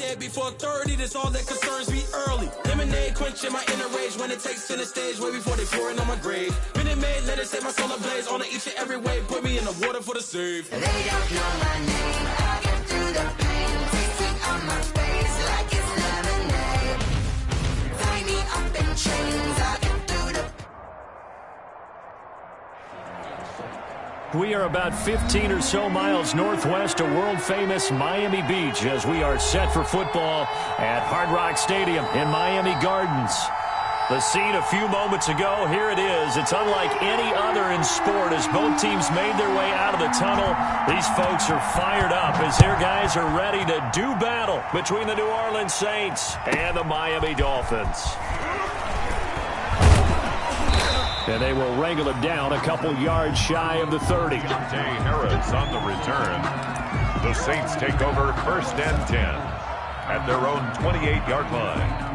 bed before 30, that's all that concerns me early. Lemonade quenching my inner rage when it takes center stage way before they pour it on my grave. Minute Maid, let it set my soul ablaze on each and every way. Put me in the water for the save. They don't know my name. I get through the pain, tasting on my face like it's lemonade. Tie me up in chains. I get through the. We are about 15 or so miles northwest of world-famous Miami Beach as we are set for football at Hard Rock Stadium in Miami Gardens. The scene a few moments ago, here it is. It's unlike any other in sport as both teams made their way out of the tunnel. These folks are fired up as their guys are ready to do battle between the New Orleans Saints and the Miami Dolphins. And they will wrangle it down a couple yards shy of the 30. Harris on the return. The Saints take over 1st and 10 at their own 28-yard line.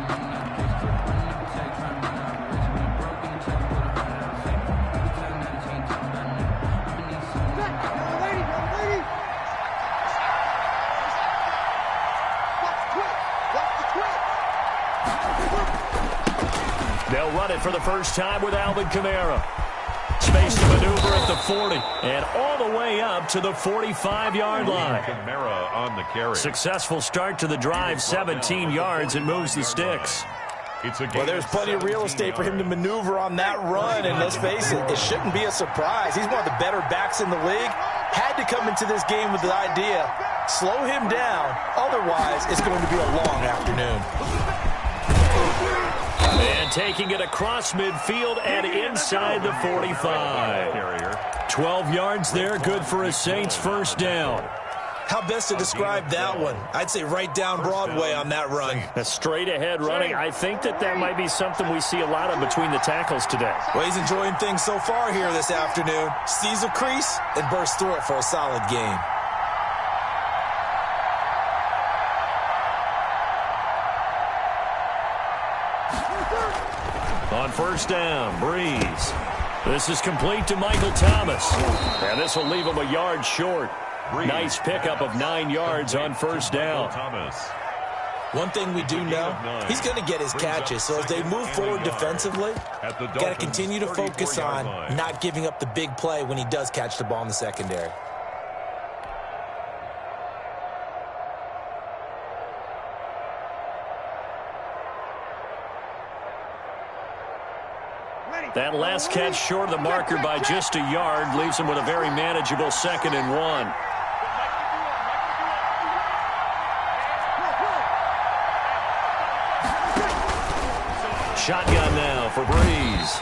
They'll run it for the first time with Alvin Kamara. Space to maneuver at the 40 and all the way up to the 45-yard line. Kamara on the carry. Successful start to the drive, 17 yards, and moves the sticks. Well, there's plenty of real estate for him to maneuver on that run, and let's face it, it shouldn't be a surprise. He's one of the better backs in the league. Had to come into this game with the idea, slow him down, otherwise it's going to be a long afternoon. And taking it across midfield and inside the 45. 12 yards there, good for a Saints first down. How best to describe that one? I'd say right down Broadway on that run. A straight-ahead running. I think that might be something we see a lot of between the tackles today. Well, he's enjoying things so far here this afternoon. Sees a crease and bursts through it for a solid gain. On first down, Breeze. This is complete to Michael Thomas. And this will leave him a yard short. Nice pickup of 9 yards on first down. One thing we do know, he's going to get his catches. So as they move forward defensively, got to continue to focus on not giving up the big play when he does catch the ball in the secondary. That last catch short of the marker by just a yard leaves him with a very manageable 2nd and 1. Shotgun now for Breeze.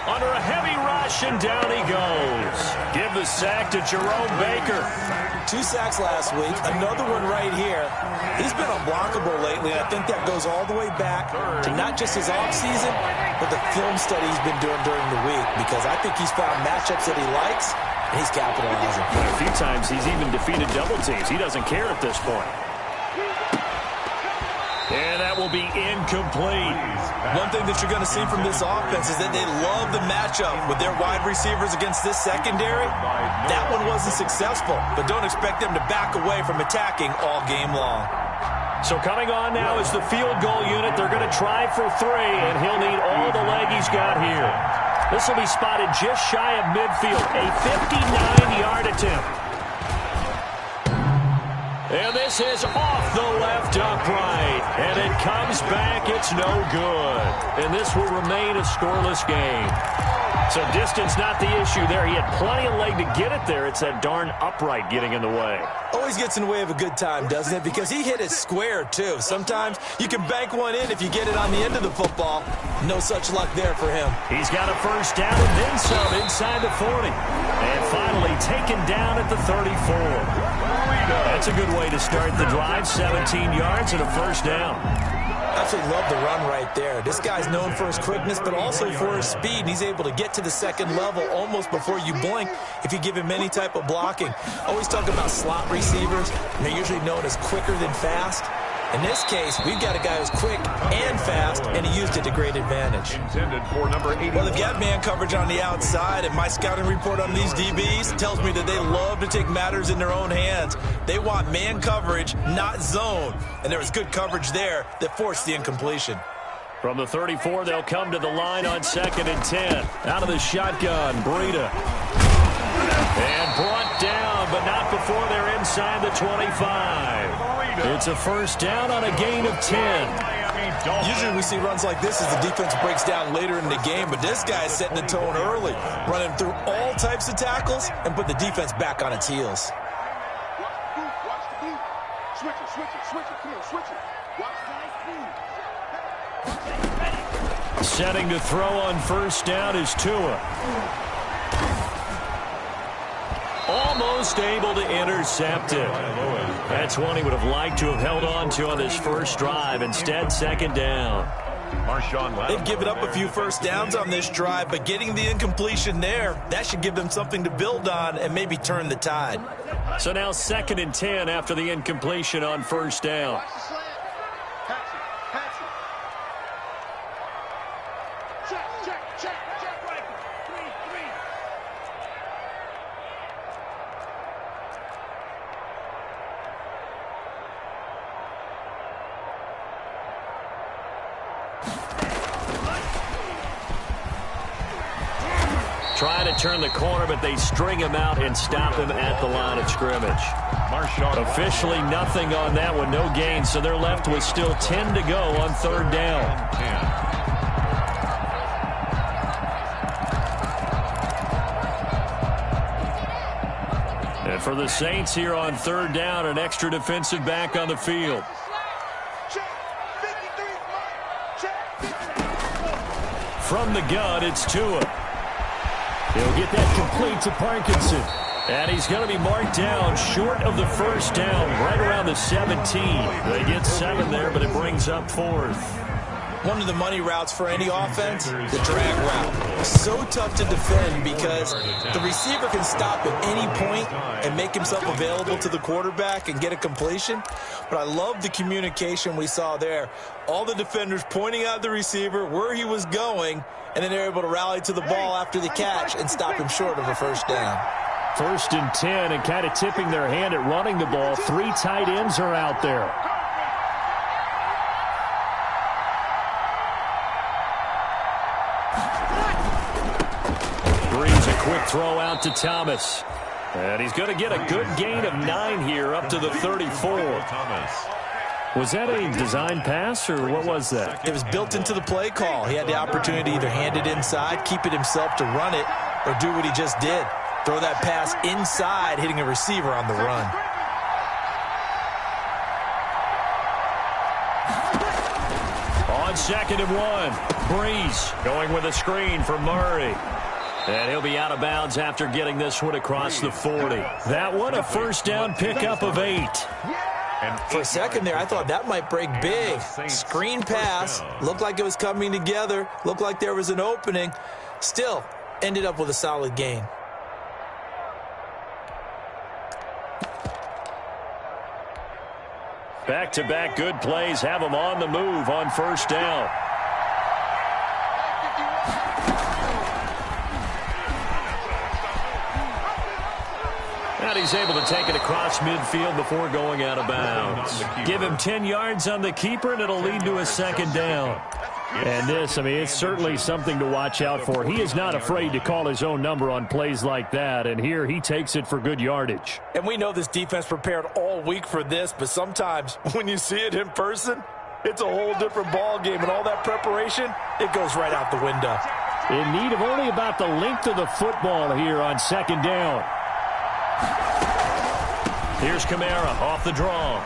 Under a heavy rush, and down he goes. Give the sack to Jerome Baker. 2 sacks last week, another one right here. He's been unblockable lately, and I think that goes all the way back to not just his offseason, but the film study he's been doing during the week, because I think he's found matchups that he likes, and he's capitalizing. A few times he's even defeated double teams. He doesn't care at this point. And that will be incomplete. One thing that you're going to see from this offense is that they love the matchup with their wide receivers against this secondary. That one wasn't successful, but don't expect them to back away from attacking all game long. So coming on now is the field goal unit. They're going to try for 3, and he'll need all the leg he's got here. This will be spotted just shy of midfield, a 59-yard attempt. And this is off the left upright. And it comes back. It's no good. And this will remain a scoreless game. So distance not the issue there. He had plenty of leg to get it there. It's that darn upright getting in the way. Always gets in the way of a good time, doesn't it? Because he hit it square, too. Sometimes you can bank one in if you get it on the end of the football. No such luck there for him. He's got a first down and then some inside the 40. And finally taken down at the 34. That's a good way to start the drive. 17 yards and a first down. Absolutely love the run right there. This guy's known for his quickness, but also for his speed. And he's able to get to the second level almost before you blink if you give him any type of blocking. Always talk about slot receivers, and they're usually known as quicker than fast. In this case, we've got a guy who's quick and fast, and he used it to great advantage. Intended for number 81. Well, they've got man coverage on the outside, and my scouting report on these DBs tells me that they love to take matters in their own hands. They want man coverage, not zone. And there was good coverage there that forced the incompletion. From the 34, they'll come to the line on 2nd and 10. Out of the shotgun, Breida. And brought down, but not before they're inside the 25. It's a first down on a gain of 10. Usually we see runs like this as the defense breaks down later in the game, but this guy is setting the tone early, running through all types of tackles and put the defense back on its heels. Switch it, come on, switch it. Watch the Setting to throw on first down is Tua. Almost able to intercept it. That's one he would have liked to have held on to on this first drive. Instead, 2nd down. They've given up a few first downs on this drive, but getting the incompletion there, that should give them something to build on and maybe turn the tide. So now 2nd and 10 after the incompletion on first down. Trying to turn the corner, but they string him out and stop him at the line of scrimmage. Officially nothing on that one, no gain, so they're left with still 10 to go on 3rd down. And for the Saints here on 3rd down, an extra defensive back on the field. From the gun, it's Tua. He'll get that complete to Parkinson. And he's going to be marked down short of the first down, right around the 17. They get 7 there, but it brings up 4th. One of the money routes for any offense, the drag route. So tough to defend because the receiver can stop at any point and make himself available to the quarterback and get a completion. But I love the communication we saw there. All the defenders pointing out the receiver, where he was going, and then they're able to rally to the ball after the catch and stop him short of a first down. 1st and 10, and kind of tipping their hand at running the ball. 3 tight ends are out there. Brings a quick throw out to Thomas. And he's going to get a good gain of 9 here up to the 34. Was that a design pass, or what was that? It was built into the play call. He had the opportunity to either hand it inside, keep it himself to run it, or do what he just did. Throw that pass inside, hitting a receiver on the run. On 2nd and 1, Breeze going with a screen for Murray. And he'll be out of bounds after getting this one across the 40. That one, a first down pickup of 8. And for a second there, I thought that might break big. Screen pass, looked like it was coming together, looked like there was an opening. Still, ended up with a solid gain. Back-to-back good plays have him on the move on first down. And he's able to take it across midfield before going out of bounds. Give him 10 yards on the keeper, and it'll lead to a 2nd down. And this, I mean, it's certainly something to watch out for. He is not afraid to call his own number on plays like that, and here he takes it for good yardage. And we know this defense prepared all week for this, but sometimes when you see it in person, it's a whole different ball game, and all that preparation, it goes right out the window. In need of only about the length of the football here on 2nd down. Here's Kamara off the draw.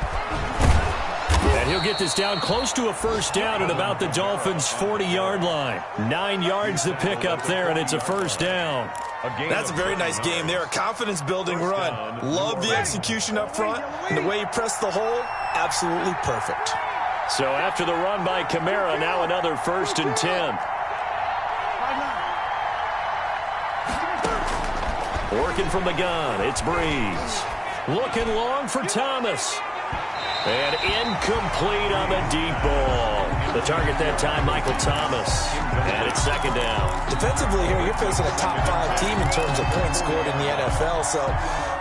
And he'll get this down close to a first down at about the Dolphins' 40-yard line. 9 yards to pick up there, and it's a first down. That's a very nice game there. A confidence-building run. Love the execution up front, and the way he pressed the hole, absolutely perfect. So after the run by Kamara, now another 1st and 10. Working from the gun, it's Breeze. Looking long for Thomas. And incomplete on the deep ball. The target that time, Michael Thomas. And it's second down. Defensively here, you're facing a top 5 team in terms of points scored in the NFL. So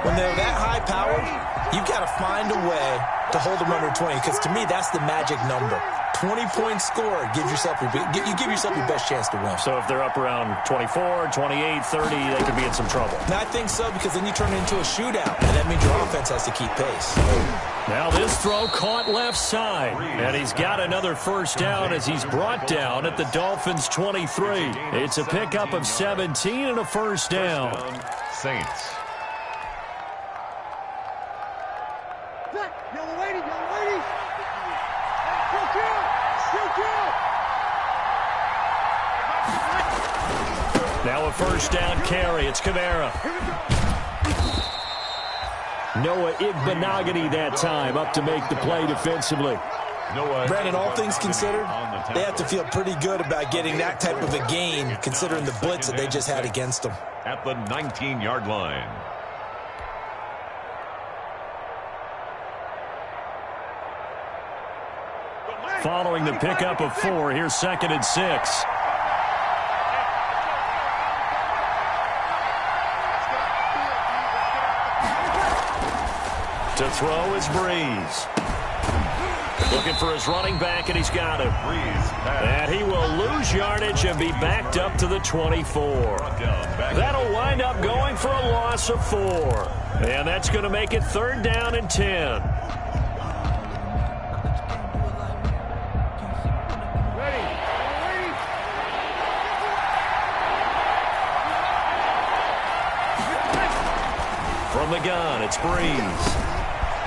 when they're that high-powered, you've got to find a way to hold them under 20. Because to me, that's the magic number. 20-point score, you give yourself your best chance to win. So if they're up around 24, 28, 30, they could be in some trouble. And I think so, because then you turn it into a shootout, and that means your offense has to keep pace. Now this throw caught left side, and he's got another first down as he's brought down at the Dolphins' 23. It's a pickup of 17 and a first down. Saints. Yellow lady, yellow lady. Still kill. Now a first down carry. It's Kamara. Noah Igbenogany that time up to make the play defensively. Brandon, all things considered, they have to feel pretty good about getting that type of a gain, considering the blitz that they just had against them. At the 19-yard line. Following the pickup of 4, here's 2nd and 6. To throw is Breeze. Looking for his running back, and he's got him. And he will lose yardage and be backed up to the 24. That'll wind up going for a loss of 4. And that's going to make it 3rd down and 10. From the gun, it's Breeze.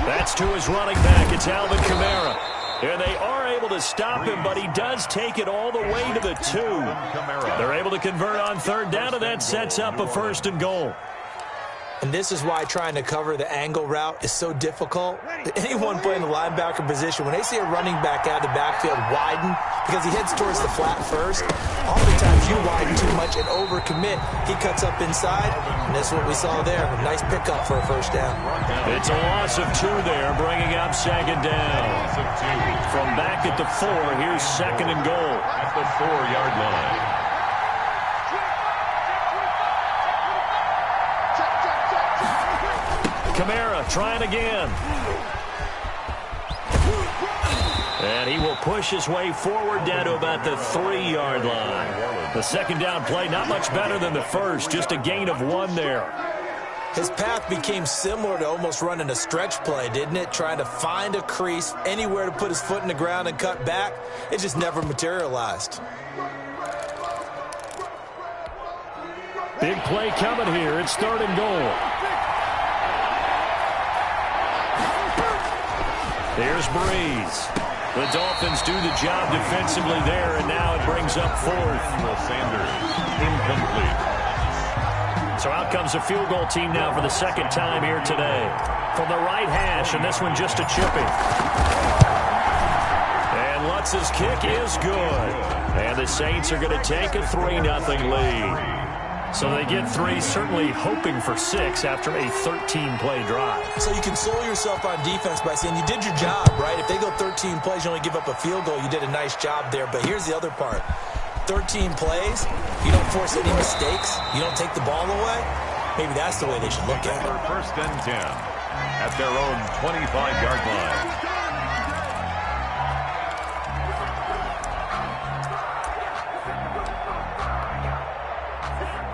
That's to his running back. It's Alvin Kamara. And they are able to stop him, but he does take it all the way to the 2. They're able to convert on 3rd down, and that sets up a 1st and goal. And this is why trying to cover the angle route is so difficult. Anyone playing the linebacker position, when they see a running back out of the backfield widen, because he heads towards the flat first, oftentimes you widen too much and overcommit. He cuts up inside, and that's what we saw there. A nice pickup for a 1st down. It's a loss of 2 there, bringing up 2nd down. From back at the 4, here's 2nd and goal. At the 4-yard line. Kamara trying again. And he will push his way forward down to about the 3-yard line. The 2nd down play, not much better than the first, just a gain of 1 there. His path became similar to almost running a stretch play, didn't it? Trying to find a crease, anywhere to put his foot in the ground and cut back. It just never materialized. Big play coming here. It's 3rd and goal. Here's Breeze. The Dolphins do the job defensively there, and now it brings up 4th. Sanders, incomplete. So out comes a field goal team now for the 2nd time here today. From the right hash, and this one just a chipping. And Lutz's kick is good. And the Saints are going to take a 3-0 lead. So they get 3, certainly hoping for 6 after a 13-play drive. So you console yourself on defense by saying you did your job, right? If they go 13 plays, you only give up a field goal, you did a nice job there. But here's the other part. 13 plays, you don't force any mistakes, you don't take the ball away. Maybe that's the way they should look at it. 1st and 10 at their own 25-yard line.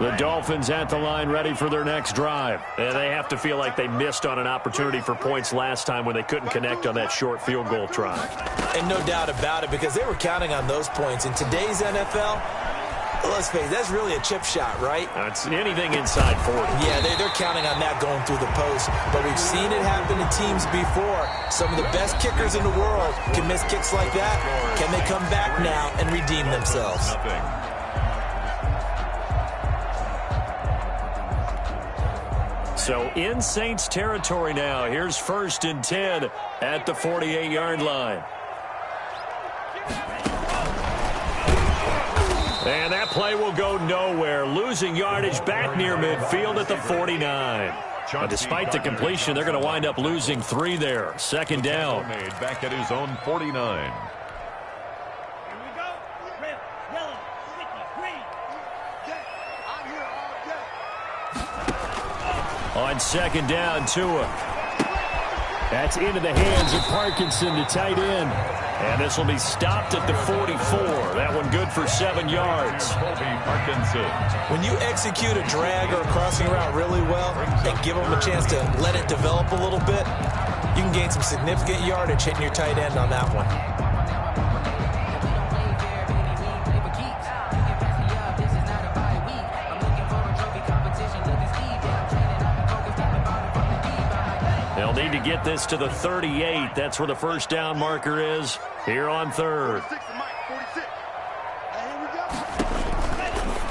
The Dolphins at the line ready for their next drive. And they have to feel like they missed on an opportunity for points last time when they couldn't connect on that short field goal try. And no doubt about it, because they were counting on those points. In today's NFL, let's face it, that's really a chip shot, right? It's anything inside 40. Yeah, they're counting on that going through the post. But we've seen it happen to teams before. Some of the best kickers in the world can miss kicks like that. Can they come back now and redeem themselves? So in Saints territory now. Here's 1st and 10 at the 48-yard line. And that play will go nowhere. Losing yardage back near midfield at the 49. Despite the completion, they're going to wind up losing 3 there. Second down. Made back at his own 49. On second down, Tua. That's into the hands of Parkinson, the tight end. And this will be stopped at the 44. That one good for 7 yards. When you execute a drag or a crossing route really well and give them a chance to let it develop a little bit, you can gain some significant yardage hitting your tight end on that one. They'll need to get this to the 38. That's where the first down marker is here on third.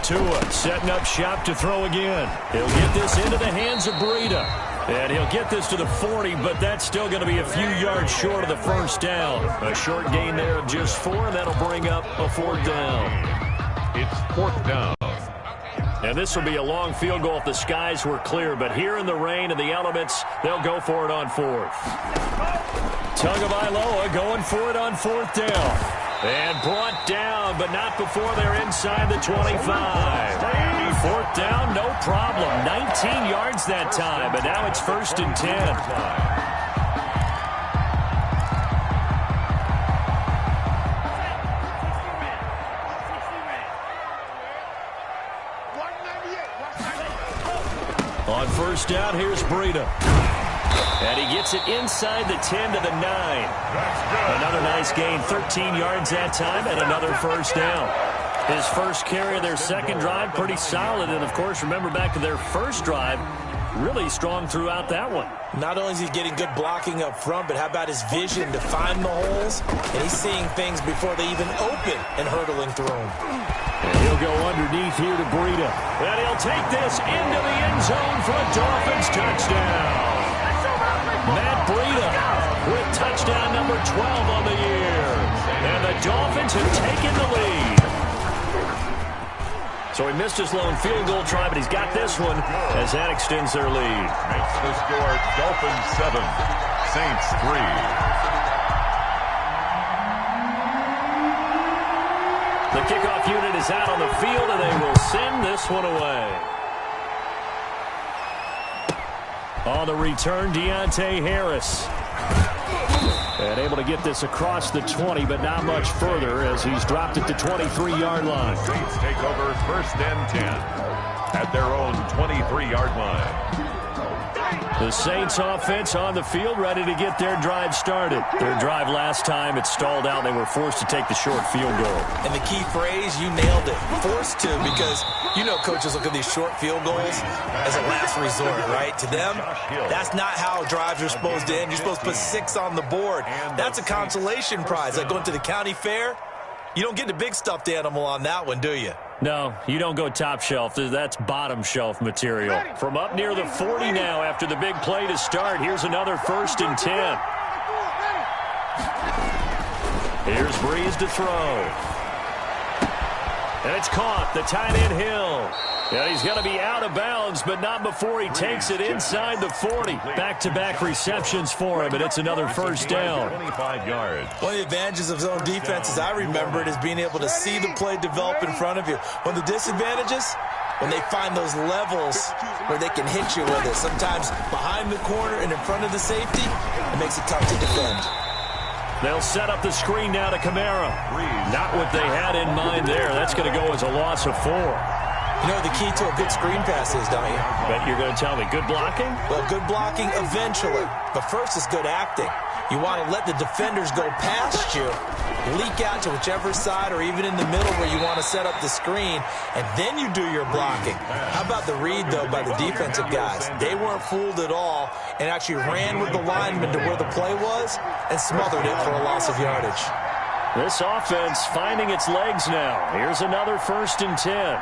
Tua setting up shop to throw again. He'll get this into the hands of Breida. And he'll get this to the 40, but that's still going to be a few yards short of the first down. A short gain there of just 4, and that'll bring up a 4th down. It's 4th down. And this will be a long field goal if the skies were clear, but here in the rain and the elements, they'll go for it on 4th. Tagovailoa going for it on 4th down. And brought down, but not before they're inside the 25. 4th down, no problem. 19 yards that time, but now it's 1st and 10. On first down, here's Breida. And he gets it inside the 10 to the 9. Another nice gain, 13 yards that time, and another first down. His first carry of their second drive, pretty solid. And, of course, remember back to their first drive, really strong throughout that one. Not only is he getting good blocking up front, but how about his vision to find the holes? And he's seeing things before they even open and hurdling through them. And he'll go underneath here to Breida. And he'll take this into the end zone for a Dolphins touchdown. Matt Breida with touchdown number 12 on the year. And the Dolphins have taken the lead. So he missed his lone field goal try, but he's got this one as that extends their lead. Makes the score Dolphins 7, Saints 3. The kickoff unit is out on the field, and they will send this one away. On the return, Deontay Harris. And able to get this across the 20, but not much further as he's dropped it to 23-yard line. Saints take over 1st and 10 at their own 23-yard line. The Saints offense on the field, ready to get their drive started. Their drive last time, it stalled out. They were forced to take the short field goal. And the key phrase, you nailed it. Forced to, because you know coaches look at these short field goals as a last resort, right? To them, that's not how drives are supposed to end. You're supposed to put 6 on the board. That's a consolation prize. Like going to the county fair, you don't get the big stuffed animal on that one, do you? No, you don't go top shelf. That's bottom shelf material. From up near the 40 now after the big play to start. Here's another 1st and 10. Here's Breeze to throw. And it's caught. The tight end Hill. And he's going to be out of bounds, but not before he takes it inside the 40. Back-to-back receptions for him, and it's another first down. 25 yards. One of the advantages of zone defense, as I remember it, is being able to see the play develop in front of you. One of the disadvantages, when they find those levels where they can hit you with it. Sometimes behind the corner and in front of the safety, it makes it tough to defend. They'll set up the screen now to Kamara. Not what they had in mind there. That's going to go as a loss of 4. You know the key to a good screen pass is, don't you? Bet you're going to tell me good blocking? Well, good blocking eventually. But first is good acting. You want to let the defenders go past you, leak out to whichever side or even in the middle where you want to set up the screen, and then you do your blocking. How about the read, though, by the defensive guys? They weren't fooled at all and actually ran with the lineman to where the play was and smothered it for a loss of yardage. This offense finding its legs now. Here's another 1st and 10.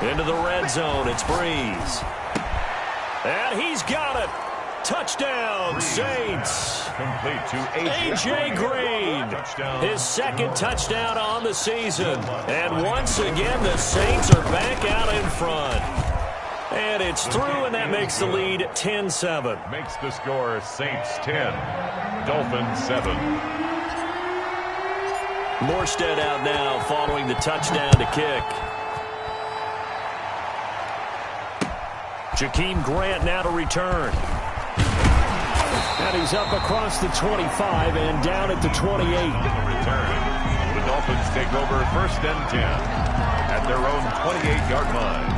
Into the red zone, it's Breeze. And he's got it. Touchdown, Saints. Complete to A.J. Green. His second touchdown on the season. And once again, the Saints are back out in front. And it's through, and that makes the lead 10-7. Makes the score Saints 10, Dolphins 7. Morstead out now following the touchdown to kick. Jakeem Grant now to return. And he's up across the 25 and down at the 28. Return. The Dolphins take over 1st and 10 at their own 28-yard line.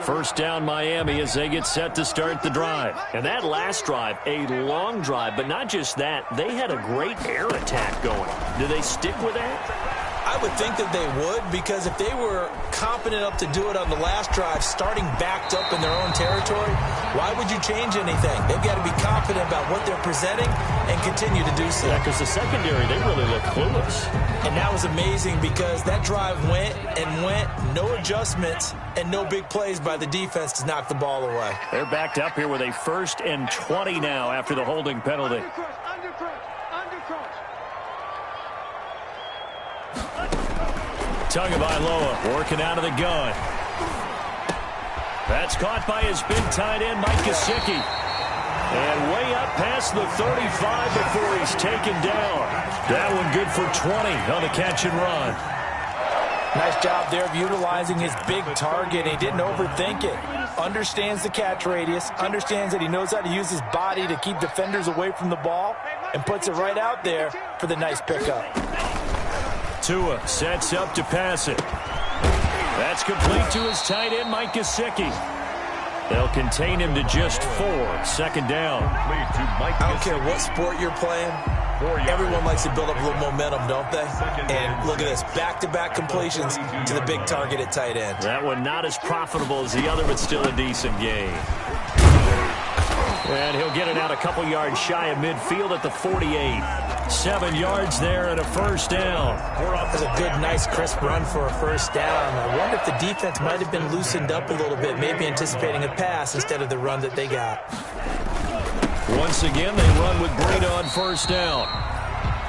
First down Miami as they get set to start the drive. And that last drive, a long drive, but not just that. They had a great air attack going. Do they stick with that? I would think that they would, because if they were confident enough to do it on the last drive, starting backed up in their own territory, why would you change anything? They've got to be confident about what they're presenting and continue to do so. Yeah, because the secondary, they really look clueless. And that was amazing because that drive went and went, no adjustments, and no big plays by the defense to knock the ball away. They're backed up here with a 1st and 20 now after the holding penalty. Tagovailoa working out of the gun. That's caught by his big tight end, Mike Gesicki. And way up past the 35 before he's taken down. That one good for 20 on the catch and run. Nice job there of utilizing his big target. He didn't overthink it. Understands the catch radius. Understands that he knows how to use his body to keep defenders away from the ball. And puts it right out there for the nice pickup. Tua sets up to pass it. That's complete to his tight end, Mike Gesicki. They'll contain him to just 4. 2nd down. I don't care what sport you're playing. Everyone likes to build up a little momentum, don't they? And look at this, back-to-back completions to the big target at tight end. That one not as profitable as the other, but still a decent gain. And he'll get it out a couple yards shy of midfield at the 48. 7 yards there and a 1st down. That was a good, nice, crisp run for a 1st down. I wonder if the defense might have been loosened up a little bit, maybe anticipating a pass instead of the run that they got. Once again, they run with Breida on 1st down.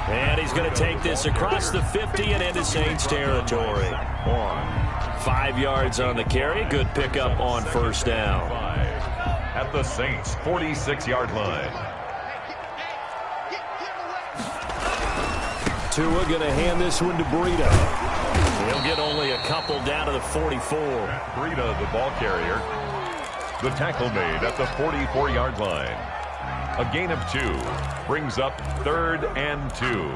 And he's going to take this across the 50 and into Saints territory. 5 yards on the carry. Good pickup on 1st down. At the Saints' 46-yard line. Tua going to hand this one to Breida. He'll get only a couple down to the 44. Breida, the ball carrier. The tackle made at the 44-yard line. A gain of 2 brings up 3rd and 2.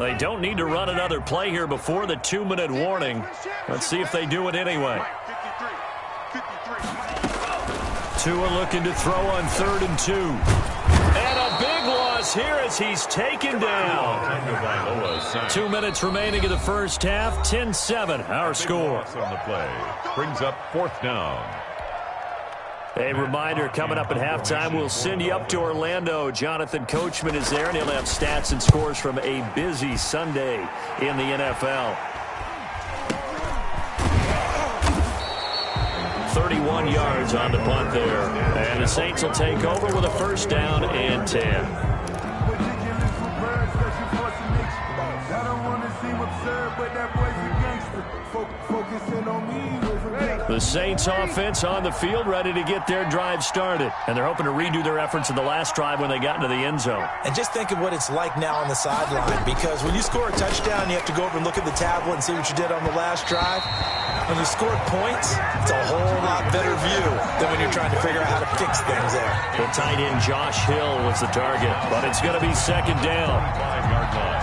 They don't need to run another play here before the 2-minute warning. Let's see if they do it anyway. Tua looking to throw on 3rd and 2. And a big loss here as he's taken down. 2 minutes remaining in the 1st half. 10-7, our score. On the play brings up 4th down. A reminder, coming up at halftime, we'll send you up to Orlando. Jonathan Coachman is there, and he'll have stats and scores from a busy Sunday in the NFL. 31 yards on the punt there. And the Saints will take over with a 1st down and 10. The Saints offense on the field ready to get their drive started. And they're hoping to redo their efforts in the last drive when they got into the end zone. And just think of what it's like now on the sideline, because when you score a touchdown, you have to go over and look at the tablet and see what you did on the last drive. When you scored points, it's a whole lot better view than when you're trying to figure out how to fix things there. The tight end Josh Hill was the target, but it's going to be 2nd down. 5-yard line.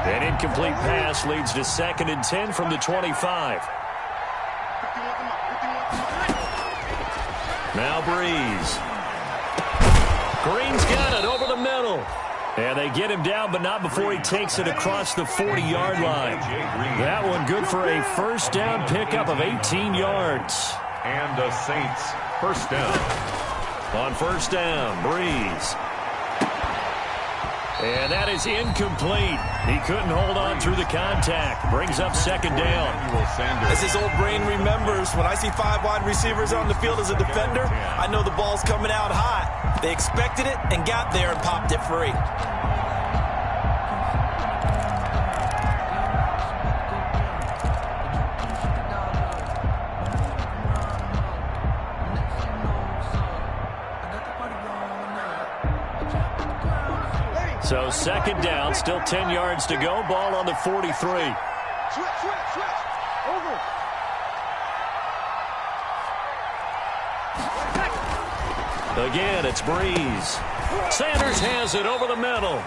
An incomplete pass leads to 2nd and 10 from the 25. Now Breeze. Green's got it over the middle. And they get him down, but not before he takes it across the 40-yard line. That one good for a 1st down pickup of 18 yards. And the Saints 1st down. On 1st down, Breeze. And that is incomplete. He couldn't hold on through the contact. Brings up 2nd down. As his old brain remembers, when I see 5 wide receivers on the field as a defender, I know the ball's coming out hot. They expected it and got there and popped it free. So second down, still 10 yards to go. Ball on the 43. Switch. Over. Again, it's Breeze. Sanders has it over the middle.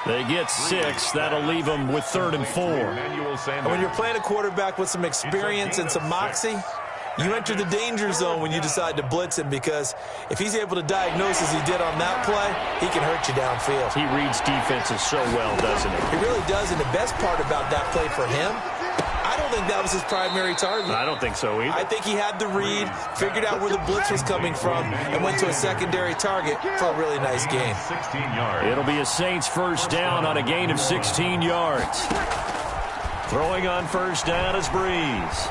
They get 6. That'll leave them with 3rd and 4. When you're playing a quarterback with some experience and some moxie, you enter the danger zone when you decide to blitz him, because if he's able to diagnose as he did on that play, he can hurt you downfield. He reads defenses so well, doesn't he? He really does, and the best part about that play for him, I don't think that was his primary target. I don't think so either. I think he had the read, figured out where the blitz was coming from, and went to a secondary target for a really nice gain. 16 yards. It'll be a Saints first down on a gain of 16 yards. Throwing on first down is Breeze.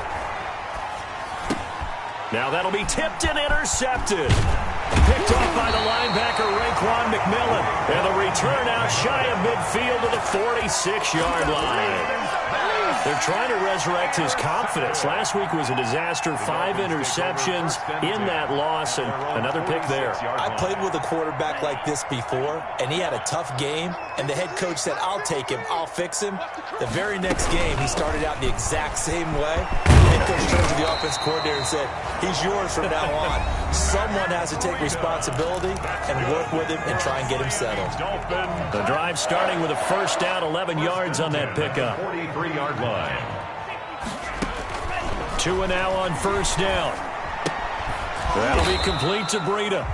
Now that'll be tipped and intercepted. Picked off by the linebacker, Raekwon McMillan. And the return out shy of midfield to the 46-yard line. They're trying to resurrect his confidence. Last week was a disaster. 5 interceptions in that loss, and another pick there. I played with a quarterback like this before, and he had a tough game, and the head coach said, I'll take him, I'll fix him. The very next game, he started out the exact same way. The head coach turned to the offense coordinator and said, he's yours from now on. Someone has to take responsibility and work with him and try and get him settled. The drive starting with a first down, 11 yards on that pickup. 43-yard line. 2 and now on first down. That'll be complete to Breida.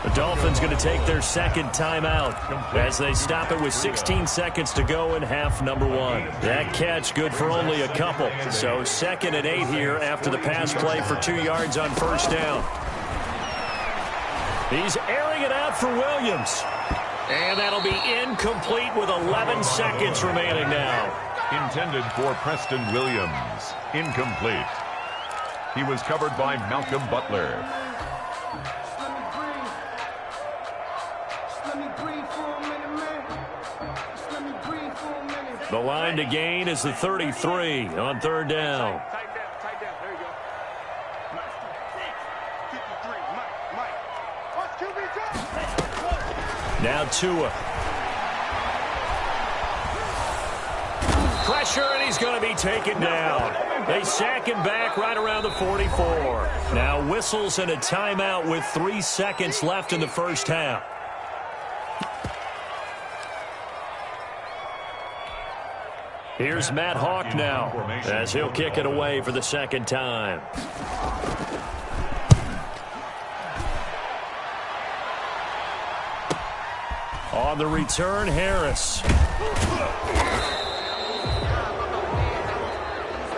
The Dolphins going to take their second timeout as they stop it with 16 seconds to go in half number 1. That catch good for only a couple. So 2nd and 8 here after the pass play for 2 yards on first down. He's airing it out for Williams. And that'll be incomplete with 11 seconds remaining now. Intended for Preston Williams. Incomplete. He was covered by Malcolm Butler. The line to gain is the 33 on third down. Tight down. There you go. Now Tua. Pressure, and he's going to be taken down. They sack him back right around the 44. Now whistles and a timeout with 3 seconds left in the first half. Here's Matt Hawk now as he'll kick it away for the second time. On the return, Harris.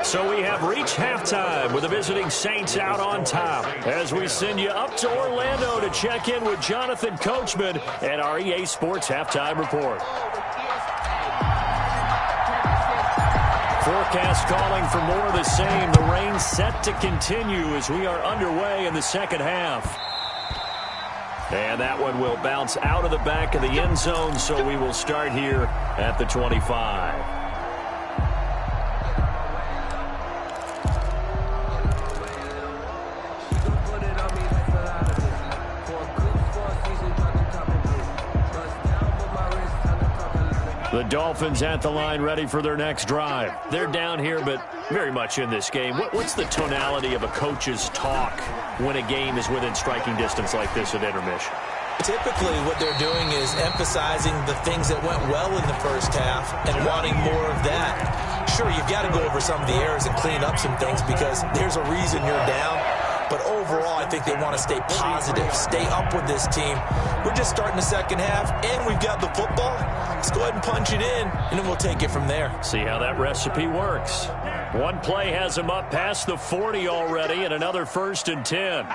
So we have reached halftime with the visiting Saints out on top as we send you up to Orlando to check in with Jonathan Coachman and our EA Sports Halftime Report. Forecast calling for more of the same. The rain set to continue as we are underway in the second half. And that one will bounce out of the back of the end zone, so we will start here at the 25. The Dolphins at the line ready for their next drive. They're down here, but very much in this game. What's the tonality of a coach's talk when a game is within striking distance like this at intermission? Typically, what they're doing is emphasizing the things that went well in the first half and wanting more of that. Sure, you've got to go over some of the errors and clean up some things because there's a reason you're down. But overall, I think they want to stay positive, stay up with this team. We're just starting the second half, and we've got the football. Let's go ahead and punch it in, and then we'll take it from there. See how that recipe works. One play has him up past the 40 already, and another 1st and 10.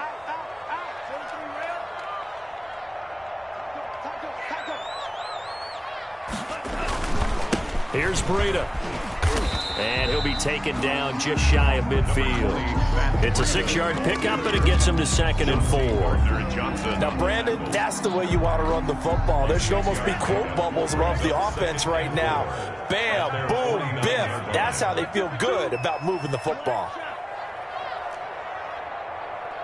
Here's Breida. And he'll be taken down just shy of midfield. It's a 6-yard pickup, and it gets him to 2nd and 4. Now, Brandon, that's the way you want to run the football. There should almost be quote bubbles above the offense right now. Bam, boom, biff. That's how they feel good about moving the football.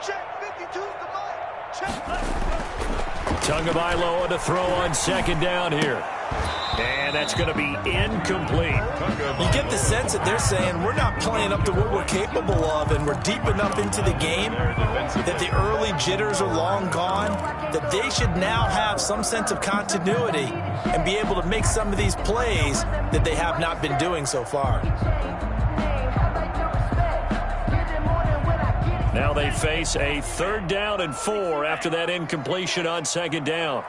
Check 52's the mic. Check. Tagovailoa to throw on second down here. And that's going to be incomplete. You get the sense that they're saying we're not playing up to what we're capable of, and we're deep enough into the game that the early jitters are long gone, that they should now have some sense of continuity and be able to make some of these plays that they have not been doing so far. Now they face a 3rd down and 4 after that incompletion on second down.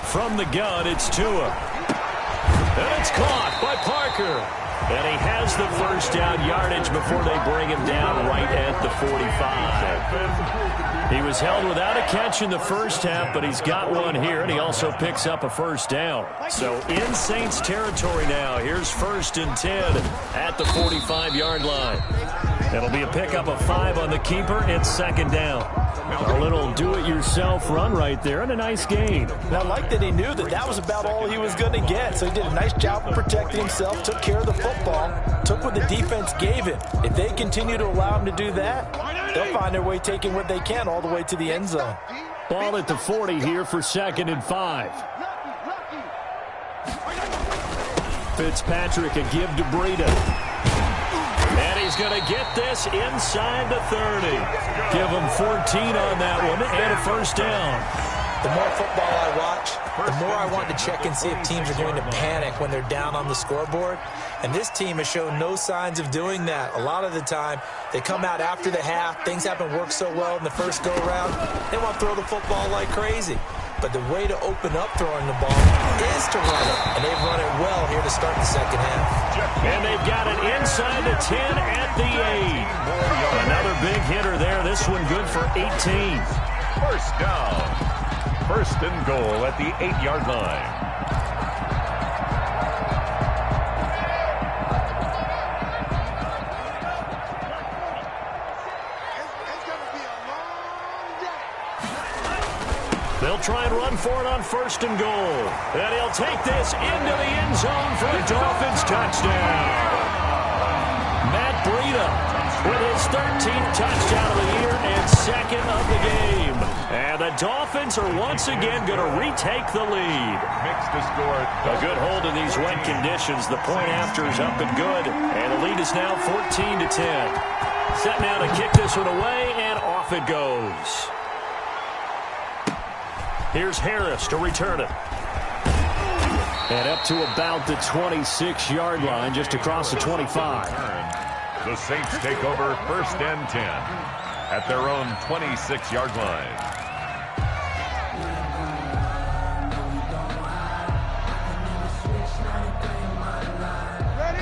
From the gun, it's Tua. And it's caught by Parker. And he has the first down yardage before they bring him down right at the 45. He was held without a catch in the first half, but he's got one here, and he also picks up a first down. So in Saints territory now. Here's 1st and 10 at the 45-yard line. It'll be a pickup of 5 on the keeper. It's 2nd down. A little do-it-yourself run right there and a nice gain. And I like that he knew that that was about all he was going to get. So he did a nice job of protecting himself, took care of the football, took what the defense gave him. If they continue to allow him to do that, they'll find their way taking what they can all the way to the end zone. Ball at the 40 here for 2nd and 5. Fitzpatrick, a give to Breida. And he's going to get this inside the 30. Give him 14 on that one and a first down. The more football I watch, the more I want to check and see if teams are going to panic when they're down on the scoreboard. And this team has shown no signs of doing that. A lot of the time, they come out after the half. Things haven't worked so well in the first go-around. They want to throw the football like crazy. But the way to open up throwing the ball is to run it. And they've run it well here to start the second half. And they've got it inside the 10 at the 8. Another big hitter there. This one good for 18. First down. 1st and goal at the 8-yard line. They'll try and run for it on 1st and goal. And he'll take this into the end zone for a Dolphins touchdown. Matt Breida with his 13th touchdown of the year and 2nd of the game. And the Dolphins are once again going to retake the lead. Mixed to score. A good hold in these wet conditions. The point after is up and good. And the lead is now 14-10. Set now to kick this one away, and off it goes. Here's Harris to return it. And up to about the 26-yard line, just across the 25. The Saints take over 1st and 10 at their own 26-yard line.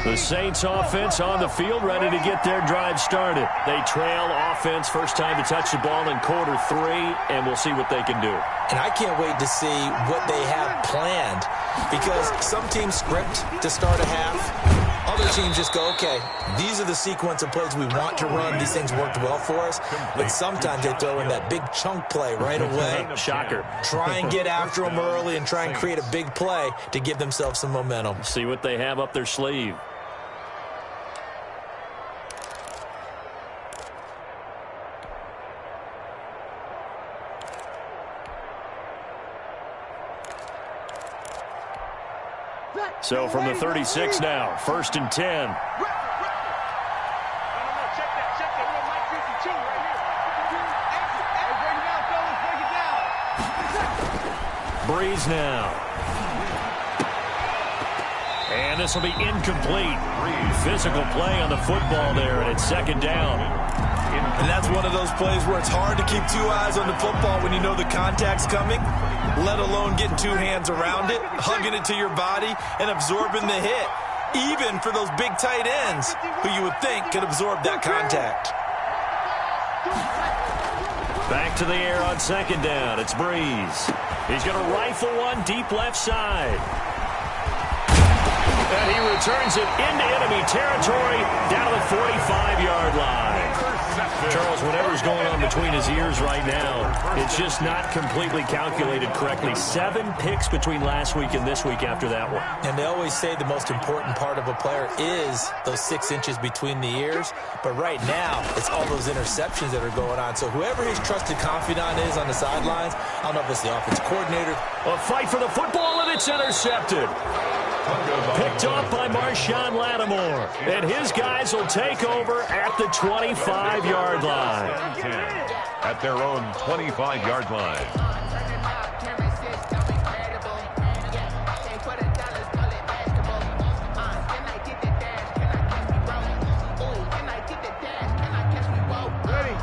The Saints offense on the field, ready to get their drive started. They trail offense, first time to touch the ball in quarter 3, and we'll see what they can do. And I can't wait to see what they have planned, because some teams script to start a half. Other teams just go, okay, these are the sequence of plays we want to run. These things worked well for us. But sometimes they throw in that big chunk play right away. Shocker. Try and get after them early and try and create a big play to give themselves some momentum. See what they have up their sleeve. So from the 36 now, 1st and 10. Breeze now. And this will be incomplete. Physical play on the football there, and it's 2nd down. And that's one of those plays where it's hard to keep 2 eyes on the football when you know the contact's coming, let alone getting 2 hands around it, hugging it to your body, and absorbing the hit, even for those big tight ends who you would think could absorb that contact. Back to the air on 2nd down. It's Breeze. He's going to rifle one deep left side. And he returns it into enemy territory down to the 45-yard line. Charles, whatever's going on between his ears right now, it's just not completely calculated correctly. 7 picks between last week and this week after that one. And they always say the most important part of a player is those 6 inches between the ears. But right now, it's all those interceptions that are going on. So whoever his trusted confidant is on the sidelines, I don't know if it's the offensive coordinator. A fight for the football, and it's intercepted. Picked off by Marshawn Lattimore. And his guys will take over at the 25-yard line. At their own 25-yard line.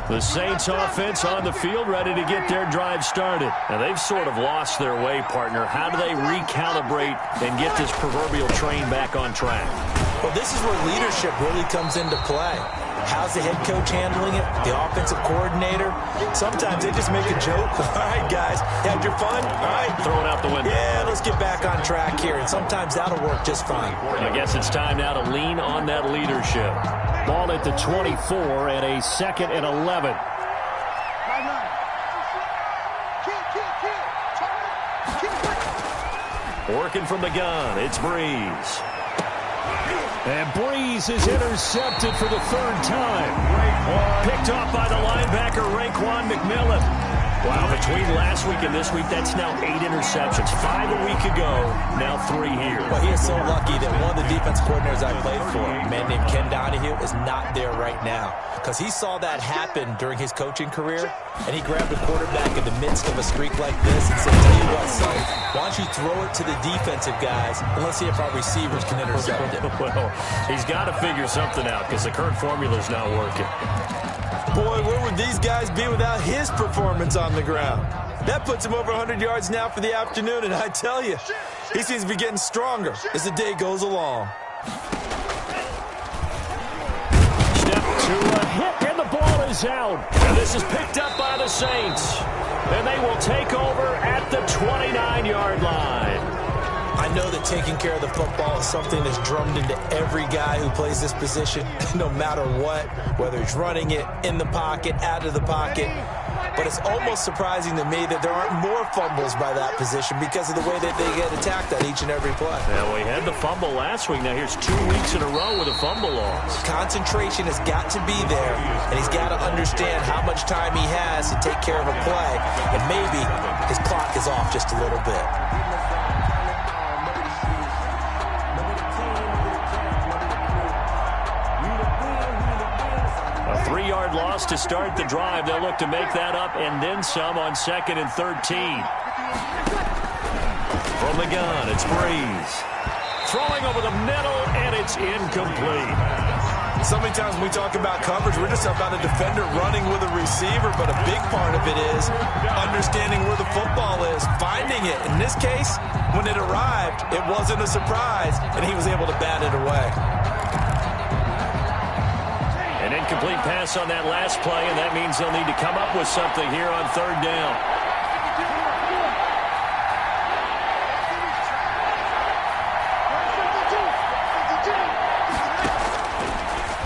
The Saints offense on the field, ready to get their drive started. Now, they've sort of lost their way, partner. How do they recalibrate and get this proverbial train back on track? Well, this is where leadership really comes into play. How's the head coach handling it? The offensive coordinator? Sometimes they just make a joke. All right, guys, had your fun? All right. Throw it out the window. Yeah, let's get back on track here. And sometimes that'll work just fine. I guess it's time now to lean on that leadership. Ball at the 24 and a 2nd and 11. Working from the gun, it's Breeze. And Breeze is intercepted for the 3rd time. Picked off by the linebacker, Raekwon McMillan. Wow, between last week and this week, that's now 8 interceptions. 5 a week ago, now 3 here. Well, he is so lucky that one of the defense coordinators I played for, a man named Ken Donahue, is not there right now. Because he saw that happen during his coaching career, and he grabbed a quarterback in the midst of a streak like this and said, tell you what, son, why don't you throw it to the defensive guys, and let's see if our receivers can intercept it. Well, he's got to figure something out because the current formula's not working. Boy, where would these guys be without his performance on the ground? That puts him over 100 yards now for the afternoon, and I tell you, he seems to be getting stronger as the day goes along. Step to a hit, and the ball is out. And this is picked up by the Saints. And they will take over at the 29-yard line. I know that taking care of the football is something that's drummed into every guy who plays this position, no matter what, whether he's running it, in the pocket, out of the pocket. But it's almost surprising to me that there aren't more fumbles by that position because of the way that they get attacked on each and every play. Yeah, we had the fumble last week. Now here's 2 weeks in a row with a fumble loss. Concentration has got to be there, and he's got to understand how much time he has to take care of a play, and maybe his clock is off just a little bit. A 3-yard loss to start the drive. They'll look to make that up and then some on 2nd and 13. From the gun, it's Breeze. Throwing over the middle, and it's incomplete. So many times when we talk about coverage, we're just about a defender running with a receiver, but a big part of it is understanding where the football is, finding it. In this case, when it arrived, it wasn't a surprise, and he was able to bat it away. An incomplete pass on that last play, and that means they'll need to come up with something here on 3rd down.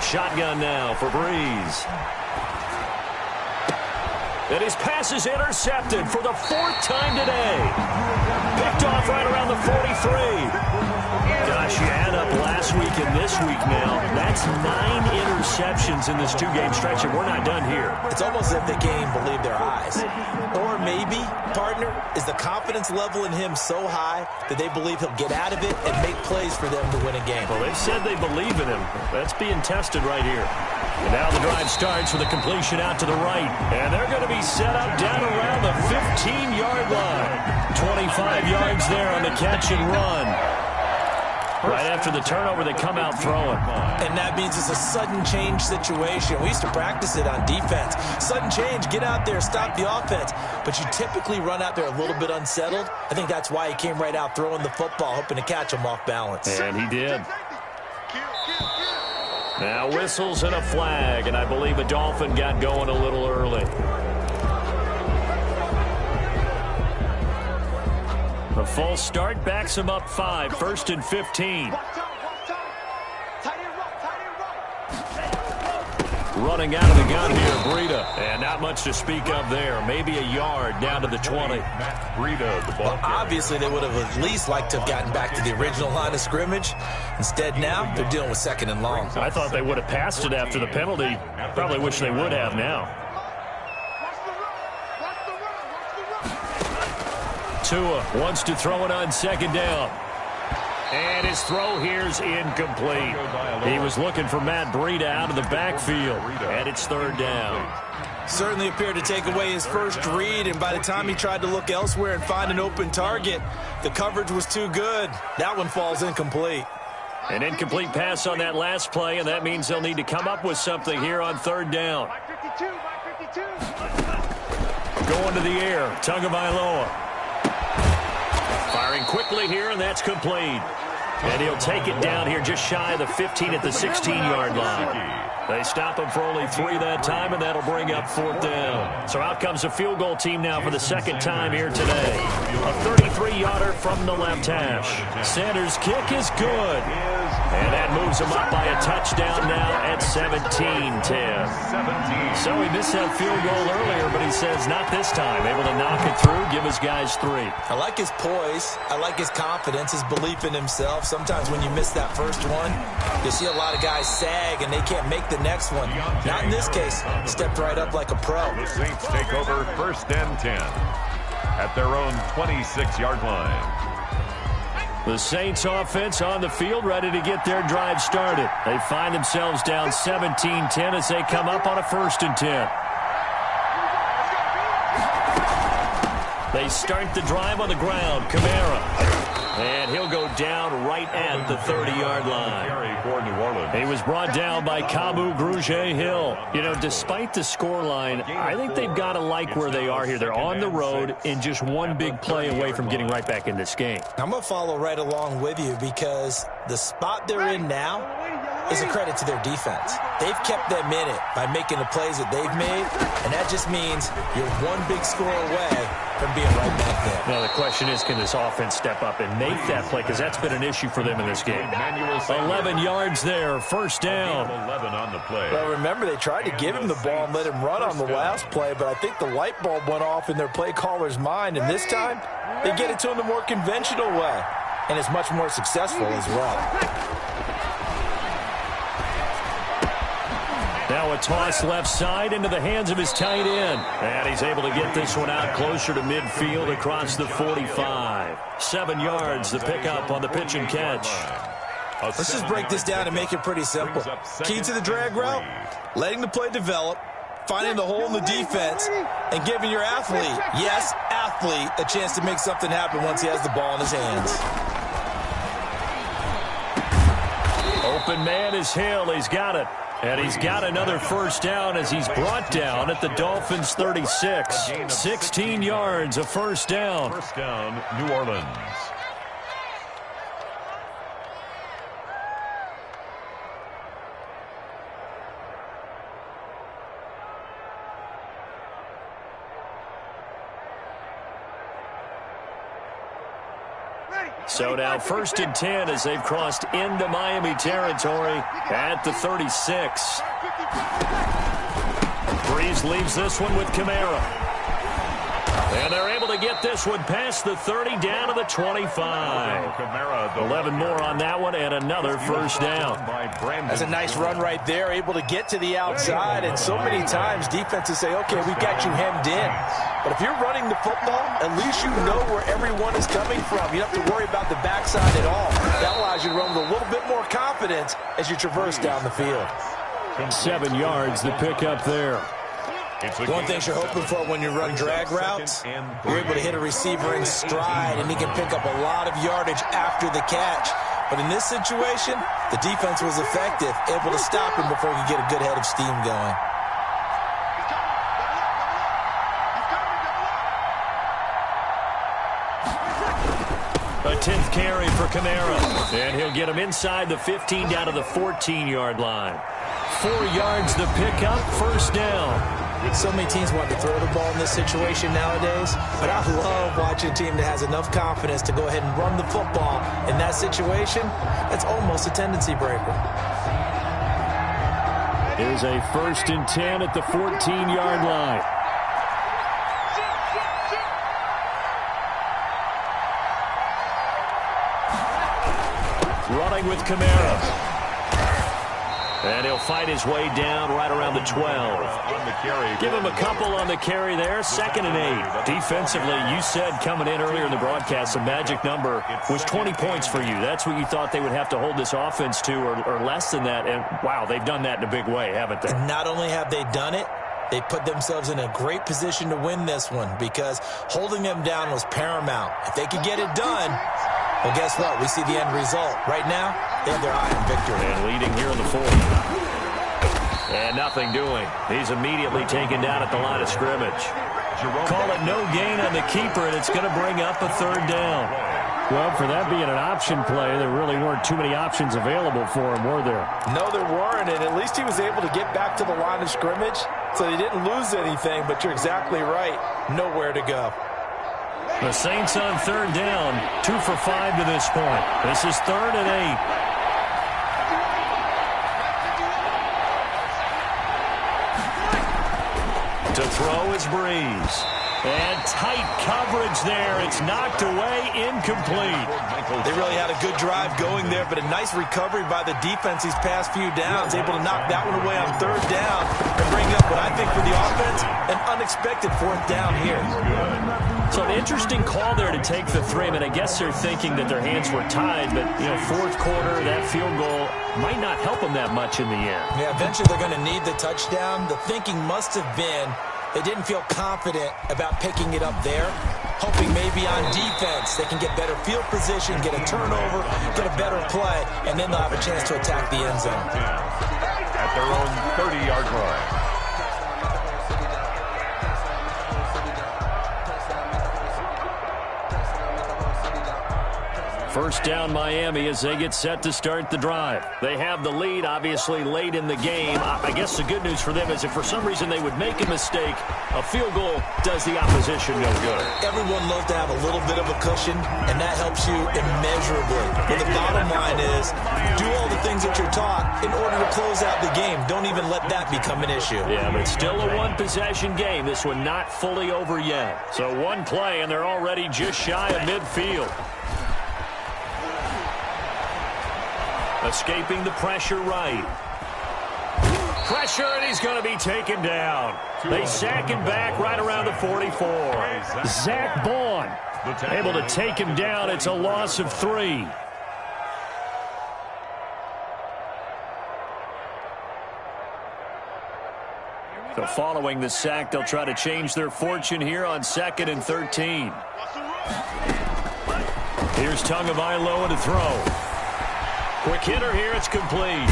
Shotgun now for Breeze. And his pass is intercepted for the 4th time today. Picked off right around the 43. Gosh, you add up last week and this week now. That's 9 interceptions in this 2-game stretch, and we're not done here. It's almost as if they can't even believe their eyes. Or maybe, partner, is the confidence level in him so high that they believe he'll get out of it and make plays for them to win a game. Well, they've said they believe in him. That's being tested right here. And now the drive starts with a completion out to the right. And they're going to be set up down around the 15-yard line. 25 yards there on the catch and run. Right after the turnover, they come out throwing. And that means it's a sudden change situation. We used to practice it on defense. Sudden change, get out there, stop the offense. But you typically run out there a little bit unsettled. I think that's why he came right out throwing the football, hoping to catch him off balance. And he did. Now whistles and a flag, and I believe a Dolphin got going a little early. The false start backs him up 5, 1st and 15. Running out of the gun here, Breida. And not much to speak of there. Maybe a yard down to the 20. Matt Breida, the ball carrier. Obviously, they would have at least liked to have gotten back to the original line of scrimmage. Instead, now they're dealing with 2nd and long. I thought they would have passed it after the penalty. Probably wish they would have now. Tua wants to throw it on 2nd down. And his throw here's incomplete. He was looking for Matt Breida out of the backfield. And it's 3rd down. Certainly appeared to take away his first read, and by the time he tried to look elsewhere and find an open target, the coverage was too good. That one falls incomplete. An incomplete pass on that last play, and that means they'll need to come up with something here on 3rd down. Going to the air, Tagovailoa. Firing quickly here, and that's complete. And he'll take it down here just shy of the 15 at the 16-yard line. They stop him for only 3 that time, and that'll bring up 4th down. So out comes a field goal team now for the 2nd time here today. A 33-yarder from the left hash. Sanders' kick is good. And that moves him up by a touchdown now at 17-10. So he missed that field goal earlier, but he says not this time. Able to knock it through, give his guys 3. I like his poise. I like his confidence, his belief in himself. Sometimes when you miss that first one, you see a lot of guys sag and they can't make the next one. Not in this case. Stepped right up like a pro. The Saints take over 1st and 10 at their own 26-yard line. The Saints offense on the field, ready to get their drive started. They find themselves down 17-10 as they come up on a 1st and 10. They start the drive on the ground. Kamara. And he'll go down right at the 30-yard line. For New Orleans. He was brought down by Kamu Grugier-Hill. You know, despite the scoreline, I think they've got to like where they are here. They're on the road and just one big play away from getting right back in this game. I'm going to follow right along with you because the spot they're in now is a credit to their defense. They've kept them in it by making the plays that they've made, and that just means you're one big score away from being right back there. Now, the question is, can this offense step up and make that play? Because that's been an issue for them in this game. 11 yards there, 1st down. 11 on the play. Well, remember, they tried to give him the ball and let him run on the last play, but I think the light bulb went off in their play caller's mind, and this time, they get it to him the more conventional way, and it's much more successful as well. Now a toss left side into the hands of his tight end. And he's able to get this one out closer to midfield across the 45. 7 yards, the pickup on the pitch and catch. Let's just break this down and make it pretty simple. Key to the drag route, letting the play develop, finding the hole in the defense, and giving your athlete, yes, athlete, a chance to make something happen once he has the ball in his hands. Open man is Hill. He's got it. And he's got another 1st down as he's brought down at the Dolphins' 36. 16 yards, a 1st down. 1st down, New Orleans. So now 1st and 10 as they've crossed into Miami territory at the 36. Breeze leaves this one with Kamara. And they're able to get this one past the 30 down to the 25. 11 more on that one and another 1st down. That's a nice run right there, able to get to the outside. And so many times defenses say, okay, we've got you hemmed in. But if you're running the football, at least you know where everyone is coming from. You don't have to worry about the backside at all. That allows you to run with a little bit more confidence as you traverse down the field. 7 yards, the pickup there. One thing you're hoping for when you run drag routes, you're able to hit a receiver in stride, and he can pick up a lot of yardage after the catch. But in this situation, the defense was effective, able to stop him before he could get a good head of steam going. A 10th carry for Kamara. And he'll get him inside the 15 down to the 14-yard line. 4 yards the pickup, 1st down. So many teams want to throw the ball in this situation nowadays, but I love watching a team that has enough confidence to go ahead and run the football. In that situation, that's almost a tendency breaker. Here's a 1st and 10 at the 14-yard line. Running with Kamara. And he'll fight his way down right around the 12. Give him a couple on the carry there. 2nd and 8. Defensively, you said coming in earlier in the broadcast, the magic number was 20 points for you. That's what you thought they would have to hold this offense to, or less than that. And, wow, they've done that in a big way, haven't they? And not only have they done it, they put themselves in a great position to win this one because holding them down was paramount. If they could get it done, well, guess what? We see the end result. Right now, they have their eye on victory. And leading here in the 4th. And nothing doing. He's immediately taken down at the line of scrimmage. Call it no gain on the keeper, and it's going to bring up a 3rd down. Well, for that being an option play, there really weren't too many options available for him, were there? No, there weren't, and at least he was able to get back to the line of scrimmage, so he didn't lose anything, but you're exactly right. Nowhere to go. The Saints on 3rd down, 2 for 5 to this point. This is 3rd and 8. To throw is Breeze. And tight coverage there. It's knocked away, incomplete. They really had a good drive going there, but a nice recovery by the defense these past few downs. Able to knock that one away on 3rd down and bring up what I think for the offense, an unexpected 4th down here. So an interesting call there to take the 3. I mean, I guess they're thinking that their hands were tied, but, 4th quarter, that field goal might not help them that much in the end. Yeah, eventually they're going to need the touchdown. The thinking must have been they didn't feel confident about picking it up there, hoping maybe on defense they can get better field position, get a turnover, get a better play, and then they'll have a chance to attack the end zone. At their own 30-yard line. First down Miami as they get set to start the drive. They have the lead, obviously, late in the game. I guess the good news for them is if for some reason they would make a mistake, a field goal does the opposition no good. Everyone loves to have a little bit of a cushion, and that helps you immeasurably. But the bottom line is do all the things that you're taught in order to close out the game. Don't even let that become an issue. Yeah, but it's still a one-possession game. This one not fully over yet. So one play, and they're already just shy of midfield. Escaping the pressure right. Pressure, and he's going to be taken down. They sack him back right around the 44. Zach Bond able to take him down. It's a loss of 3. So following the sack, they'll try to change their fortune here on 2nd and 13. Here's Tagovailoa to throw. Quick hitter here, it's complete.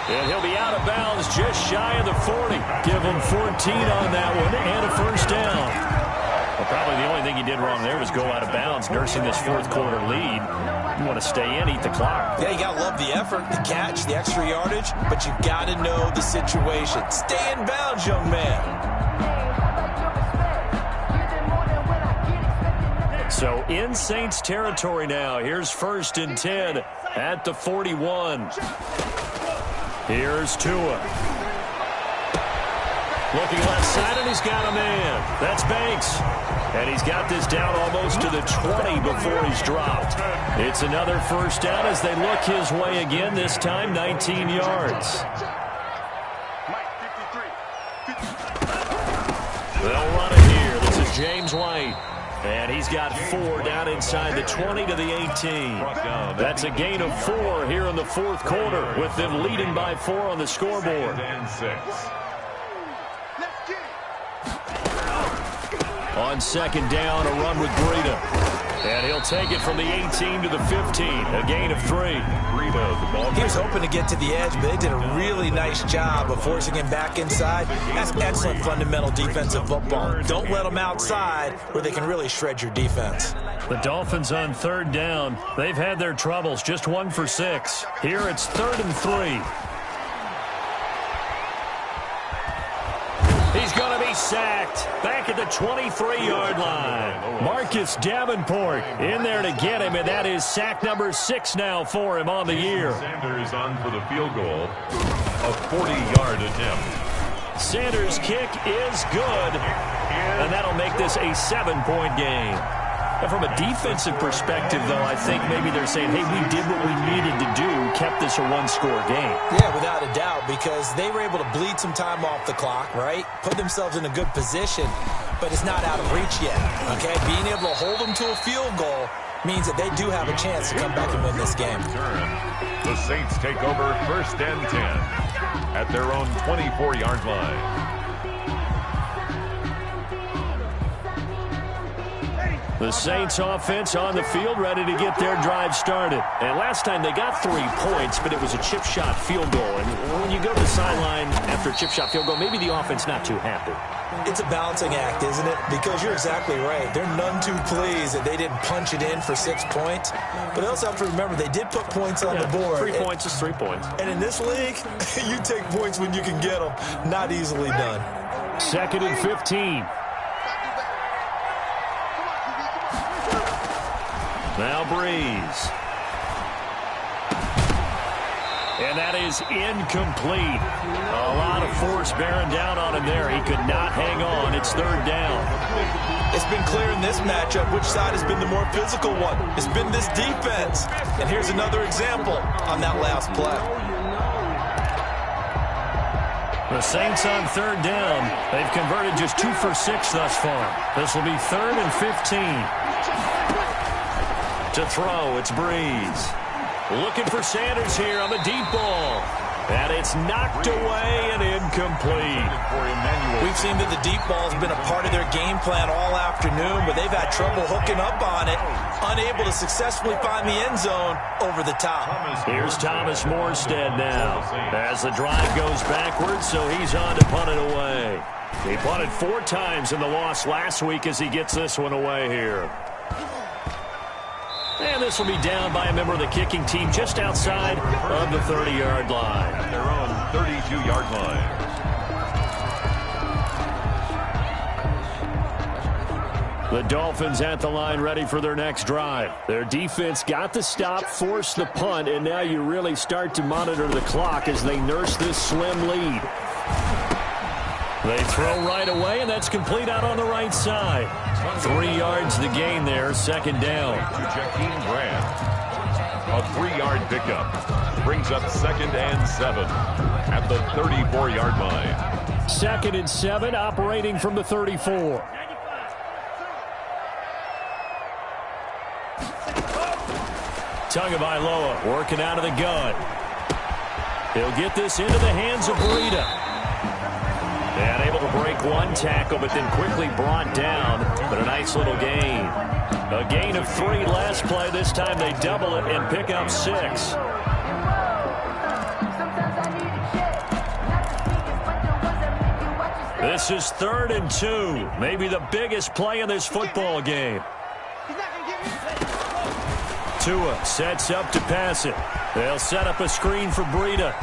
And he'll be out of bounds just shy of the 40. Give him 14 on that one and a first down. Well, probably the only thing he did wrong there was go out of bounds, nursing this 4th quarter lead. You want to stay in, eat the clock. Yeah, you got to love the effort, the catch, the extra yardage, but you got to know the situation. Stay in bounds, young man. So in Saints territory now. Here's 1st and 10 at the 41. Here's Tua. Looking left side, and he's got a man. That's Banks. And he's got this down almost to the 20 before he's dropped. It's another first down as they look his way again, this time 19 yards. They'll run it here. This is James White. And he's got 4 down inside the 20 to the 18. That's a gain of 4 here in the 4th quarter, with them leading by 4 on the scoreboard. On 2nd down, a run with Breida. And he'll take it from the 18 to the 15, a gain of 3. He was hoping to get to the edge, but they did a really nice job of forcing him back inside. That's excellent fundamental defensive football. Don't let them outside where they can really shred your defense. The Dolphins on 3rd down. They've had their troubles, just 1 for 6. Here it's 3rd and 3. He's going to be sacked back at the 23-yard line. Marcus Davenport in there to get him, and that is sack number 6 now for him on the year. Sanders on for the field goal. A 40-yard attempt. Sanders' kick is good, and that'll make this a 7-point game. And from a defensive perspective, though, I think maybe they're saying, hey, we did what we needed to do, kept this a one-score game. Yeah, without a doubt, because they were able to bleed some time off the clock, right? Put themselves in a good position, but it's not out of reach yet, okay? Being able to hold them to a field goal means that they do have a chance to come back and win this game. The Saints take over 1st and 10 at their own 24-yard line. The Saints offense on the field, ready to get their drive started. And last time they got 3 points, but it was a chip shot field goal. And when you go to the sideline after a chip shot field goal, maybe the offense not too happy. It's a balancing act, isn't it? Because you're exactly right. They're none too pleased that they didn't punch it in for 6 points. But they also have to remember they did put points on the board. 3 points is 3 points. And in this league, you take points when you can get them. Not easily done. 2nd and 15. Now Breeze. And that is incomplete. A lot of force bearing down on him there. He could not hang on. It's 3rd down. It's been clear in this matchup which side has been the more physical one. It's been this defense. And here's another example on that last play. The Saints on 3rd down. They've converted just 2 for 6 thus far. This will be 3rd and 15. To throw, it's Breeze. Looking for Sanders here on the deep ball. And it's knocked away and incomplete. We've seen that the deep ball has been a part of their game plan all afternoon, but they've had trouble hooking up on it, unable to successfully find the end zone over the top. Here's Thomas Morstead now as the drive goes backwards, so he's on to punt it away. He punted 4 times in the loss last week as he gets this one away here. And this will be down by a member of the kicking team just outside of the 30-yard line. At their own 32-yard line. The Dolphins at the line ready for their next drive. Their defense got the stop, forced the punt, and now you really start to monitor the clock as they nurse this slim lead. They throw right away, and that's complete out on the right side. 3 yards the gain there, 2nd down. To Jakeem Grant. A 3-yard pickup. Brings up 2nd and 7 at the 34-yard line. 2nd and 7, operating from the 34. Tagovailoa working out of the gun. He'll get this into the hands of Breida. And able to break 1 tackle, but then quickly brought down. But a nice little gain. A gain of 3 last play. This time they double it and pick up 6. This is 3rd and 2. Maybe the biggest play in this football game. Tua sets up to pass it. They'll set up a screen for Breida.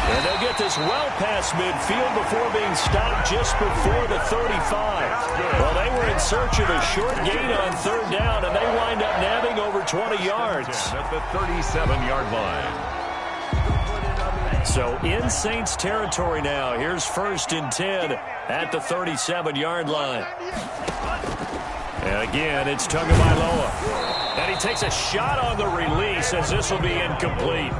And they'll get this well past midfield before being stopped just before the 35. Well, they were in search of a short gain on 3rd down, and they wind up nabbing over 20 yards. At the 37-yard line. So in Saints territory now. Here's 1st and 10 at the 37-yard line. And again, it's Tagovailoa. And he takes a shot on the release as this will be incomplete.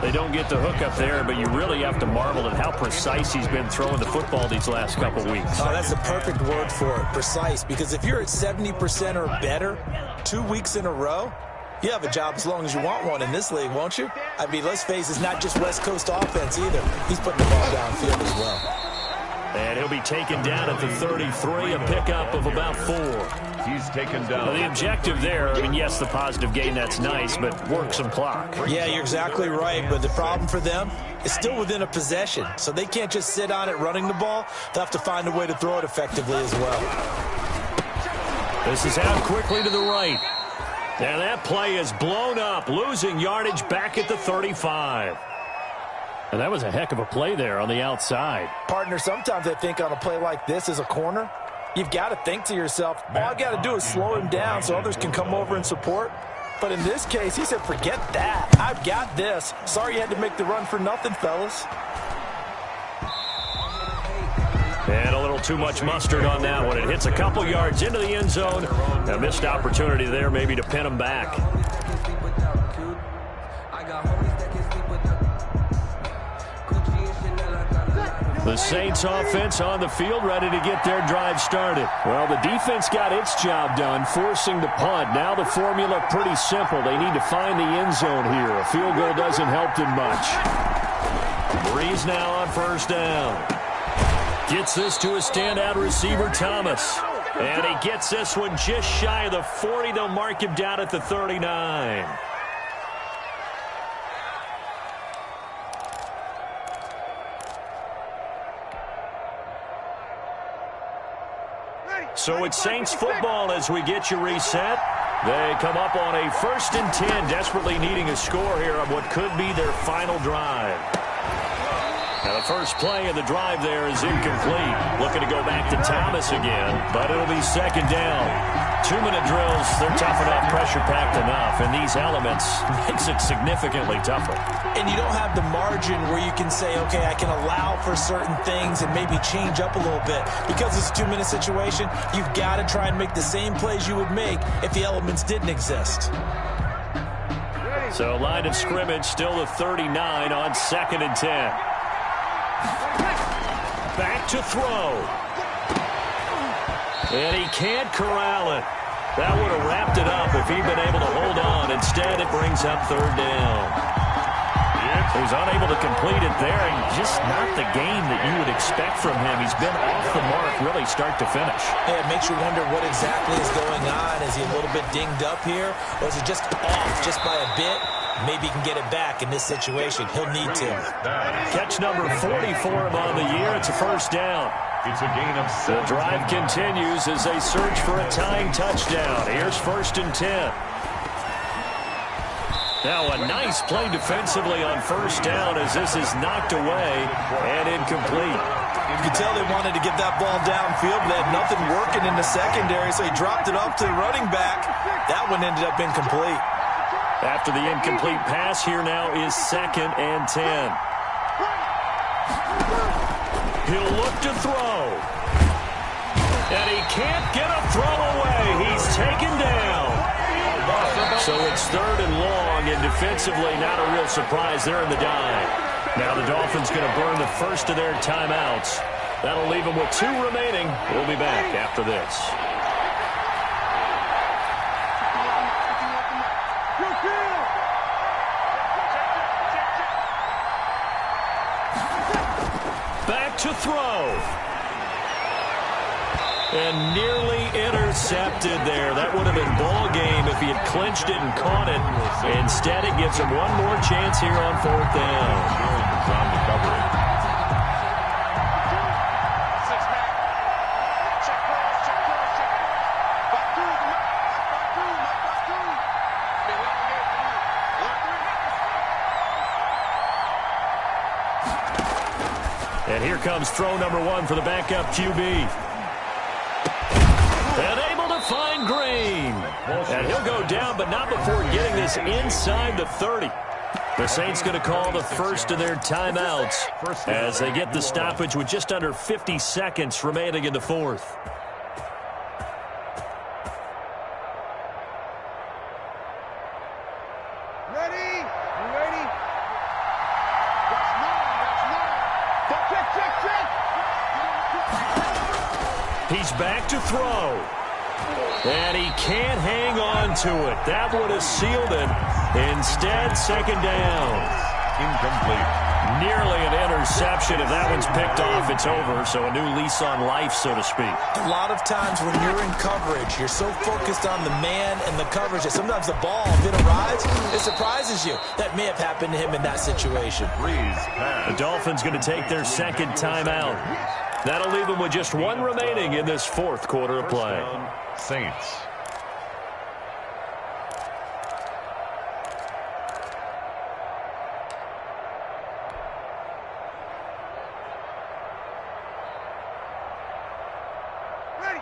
They don't get the hook up there, but you really have to marvel at how precise he's been throwing the football these last couple weeks. Oh, that's the perfect word for it, precise. Because if you're at 70% or better 2 weeks in a row, you have a job as long as you want one in this league, won't you? I mean, let's face it, it's not just West Coast offense either. He's putting the ball downfield as well. And he'll be taken down at the 33, a pickup of about 4. He's taken down. Well, the objective there, I mean, yes, the positive gain, that's nice, but work some clock. Yeah, you're exactly right, but the problem for them is still within a possession, so they can't just sit on it running the ball. They'll have to find a way to throw it effectively as well. This is out quickly to the right. And that play is blown up, losing yardage back at the 35. And that was a heck of a play there on the outside. Partner, sometimes I think on a play like this as a corner, you've got to think to yourself, all I got to do is slow him down so others can come over and support. But in this case, he said, forget that. I've got this. Sorry you had to make the run for nothing, fellas. And a little too much mustard on that one. It hits a couple yards into the end zone. A missed opportunity there maybe to pin him back. The Saints offense on the field, ready to get their drive started. Well, the defense got its job done, forcing the punt. Now the formula pretty simple. They need to find the end zone here. A field goal doesn't help them much. Breeze now on first down. Gets this to a standout receiver, Thomas. And he gets this one just shy of the 40. They'll mark him down at the 39. So it's Saints football as we get you reset. They come up on a 1st and 10, desperately needing a score here on what could be their final drive. Now the first play of the drive there is incomplete. Looking to go back to Thomas again, but it'll be 2nd down. 2-minute drills, they're tough enough, pressure-packed enough, and these elements makes it significantly tougher. And you don't have the margin where you can say, okay, I can allow for certain things and maybe change up a little bit. Because it's a 2-minute situation, you've got to try and make the same plays you would make if the elements didn't exist. So line of scrimmage still the 39 on 2nd and 10. Back to throw. And he can't corral it. That would have wrapped it up if he'd been able to hold on. Instead, it brings up 3rd down. He was unable to complete it there, and just not the game that you would expect from him. He's been off the mark really start to finish. Yeah, it makes you wonder what exactly is going on. Is he a little bit dinged up here, or is he just off just by a bit? Maybe he can get it back in this situation. He'll need to. Catch number 40 for him on the year. It's a 1st down. It's a gain of 7. The drive continues as they search for a tying touchdown. Here's 1st and 10. Now a nice play defensively on 1st down as this is knocked away and incomplete. You could tell they wanted to get that ball downfield, but they had nothing working in the secondary, so he dropped it off to the running back. That one ended up incomplete. After the incomplete pass, here now is 2nd and 10. He'll look to throw. And he can't get a throw away. He's taken down. So it's 3rd and long, and defensively not a real surprise there in the dive. Now the Dolphins going to burn the first of their timeouts. That'll leave them with 2 remaining. We'll be back after this. Back to throw. And nearly intercepted there. That would have been ball game if he had clinched it and caught it. Instead, it gives him one more chance here on 4th down. And here comes throw number 1 for the backup QB. And able to find Green. And he'll go down, but not before getting this inside the 30. The Saints going to call the first of their timeouts as they get the stoppage with just under 50 seconds remaining in the 4th. Ready? You ready? That's 9. Check. He's back to throw. And he can't hang on to it. That would have sealed it. Instead, 2nd down. Incomplete. Nearly an interception. If that one's picked off, it's over. So a new lease on life, so to speak. A lot of times when you're in coverage, you're so focused on the man and the coverage that sometimes the ball, if it arrives, it surprises you. That may have happened to him in that situation. The Dolphins going to take their 2nd timeout. That'll leave them with just 1 remaining in this 4th quarter of play. Saints.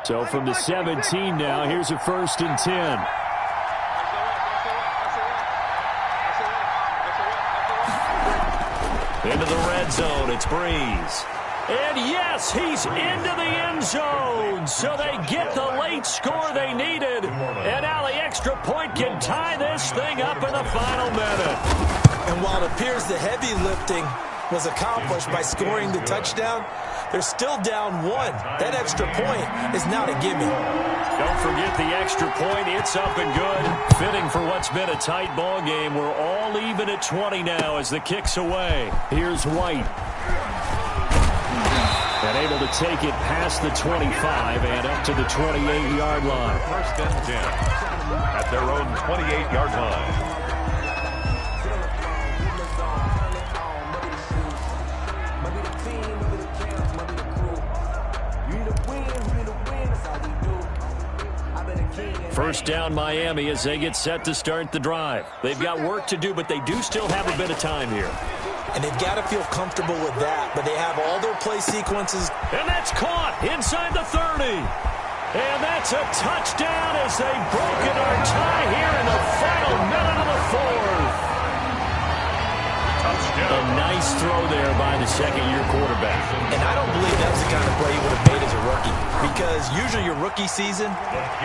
So from the 17 now, here's a 1st and 10. Into the red zone, it's Breeze. And yes, he's into the end zone. So they get the late score they needed. And now the extra point can tie this thing up in the final minute. And while it appears the heavy lifting was accomplished by scoring the touchdown, they're still down one. That extra point is not a gimme. Don't forget the extra point. It's up and good. Fitting for what's been a tight ball game. We're all even at 20 now as the kick's away. Here's White. And able to take it past the 25 and up to the 28-yard line. First and 10 at their own 28-yard line. First down Miami as they get set to start the drive. They've got work to do, but they do still have a bit of time here. And they've got to feel comfortable with that, but they have all their play sequences. And that's caught inside the 30. And that's a touchdown as they've broken our tie here in the final minute of the fourth. Touchdown. A nice throw there by the second-year quarterback. And I don't believe that was the kind of play he would have made as a rookie, because usually your rookie season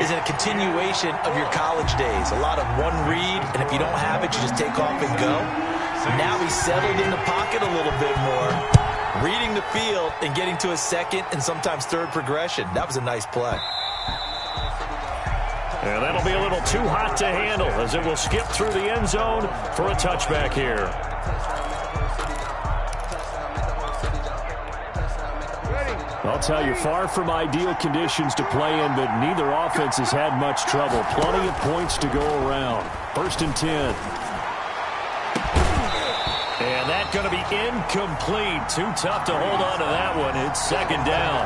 is a continuation of your college days. A lot of one read, and if you don't have it, you just take off and go. Now he's settled in the pocket a little bit more, reading the field and getting to his second and sometimes third progression. That was a nice play. And that'll be a little too hot to handle as it will skip through the end zone for a touchback here. I'll tell you, far from ideal conditions to play in, but neither offense has had much trouble. Plenty of points to go around. First and 10. And that's going to be incomplete. Too tough to hold on to that one. It's second down.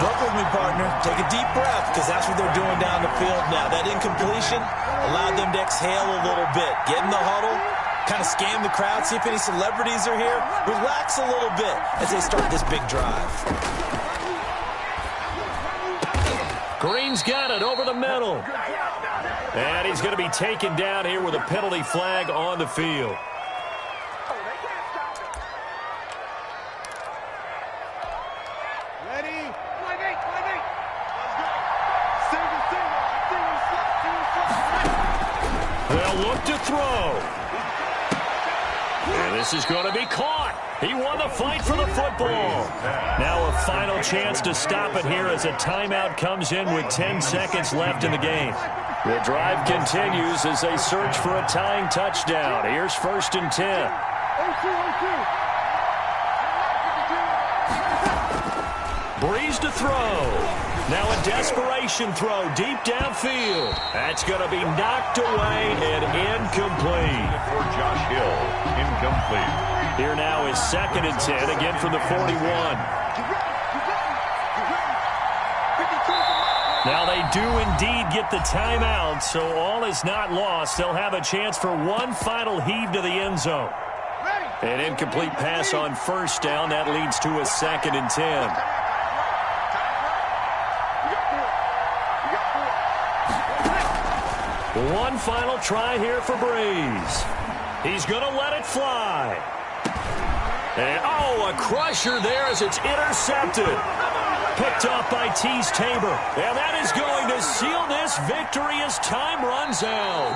Look with me, partner. Take a deep breath, because that's what they're doing down the field now. That incompletion allowed them to exhale a little bit. Get in the huddle, kind of scan the crowd, see if any celebrities are here. Relax a little bit as they start this big drive. Green's got it over the middle. And he's going to be taken down here with a penalty flag on the field. They'll look to throw. And this is going to be caught. He won the fight for the football. Now a final chance to stop it here as a timeout comes in with 10 seconds left in the game. The drive continues as they search for a tying touchdown. Here's first and 10. Breeze to throw. Now a desperation throw deep downfield. That's going to be knocked away and incomplete. For Josh Hill, incomplete. Here now is second and 10, again from the 41. Now they do indeed get the timeout, so all is not lost. They'll have a chance for one final heave to the end zone. An incomplete pass on first down. That leads to a second and 10. One final try here for Breeze. He's going to let it fly. And, oh, a crusher there as it's intercepted. Picked off by Tease Tabor. And that is going to seal this victory as time runs out.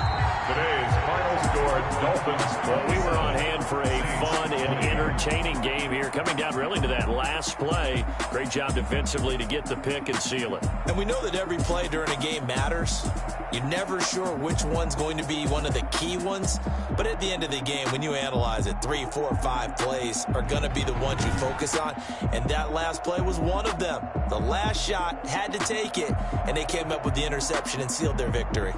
Today's final score, Dolphins. Well, we were on hand for a fun and entertaining game here, coming down really to that last play. Great job defensively to get the pick and seal it. And we know that every play during a game matters. You're never sure which one's going to be one of the key ones. But at the end of the game, when you analyze it, 3, 4, 5 plays are going to be the ones you focus on. And that last play was one of them. The last shot had to take it, and they came up with the interception and sealed their victory.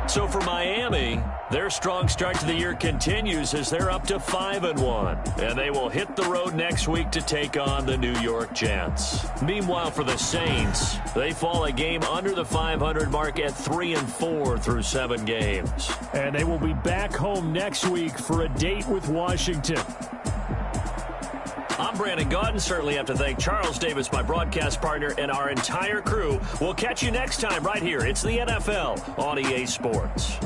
So for Miami, their strong start to the year continues as they're up to 5-1. And they will hit the road next week to take on the New York Jets. Meanwhile, for the Saints, they fall a game under the 500 mark at 3-4 through 7 games. And they will be back home next week for a date with Washington. I'm Brandon Gaudin. Certainly have to thank Charles Davis, my broadcast partner, and our entire crew. We'll catch you next time right here. It's the NFL on EA Sports.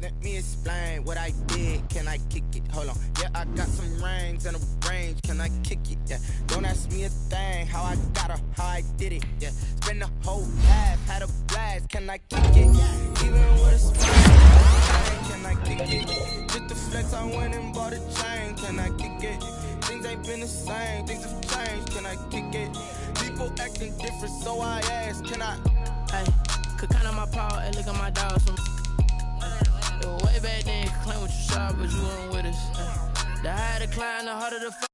Let me explain what I did. Can I kick it? Hold on. Yeah, I got some rings and a range. Can I kick it? Yeah. Don't ask me a thing. How I got her, how I did it. Yeah. Spend the whole half, had a blast. Can I kick it? Even with a spine, can I kick it? Just the flex, I went and bought a chain. Can I kick it? Things ain't been the same. Things have changed. Can I kick it? People acting different, so I asked. Can I? Hey, could count on my paw and look at my dogs from. Way back then, claim what you saw, but you weren't with us. The higher the climb, the harder the